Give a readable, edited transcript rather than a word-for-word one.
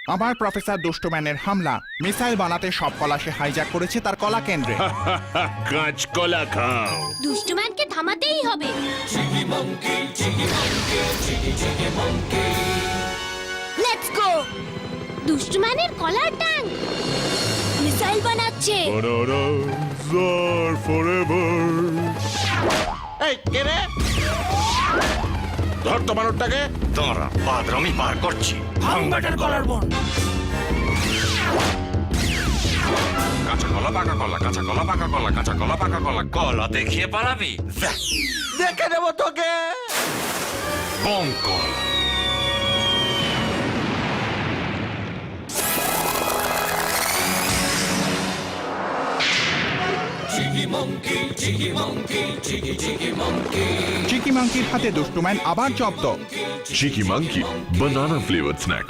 আবার প্রফেসর দুষ্টুম্যানের হামলা। মিসাইল বানাতে সব কলা সে হাইজ্যাক করেছে তার কলা কেন্দ্রে। কাঁচকলা খাও। দুষ্টুম্যানকে থামাতেই হবে। Let's go. দুষ্টুম্যানের কলার ট্যাঙ্ক মিসাইল বানাচ্ছে। Bananazar forever. এই কে রে? ধর তো বানরটাকে। দাঁড়া, বাদরামি পার করছি। ভাঙবাটার কলার বন। কাঁচা কলা, পাকা কলা, কাঁচা কলা, পাকা কলা, কাঁচা কলা, পাকা কলা, কলা দেখিয়ে পালাবি? দেখে দেবো তোকে। বং কলা। চিকি মাংকির হাতে দুষ্টুম্যান আবার জব্দ। Cheeky Monkey, banana flavored snack.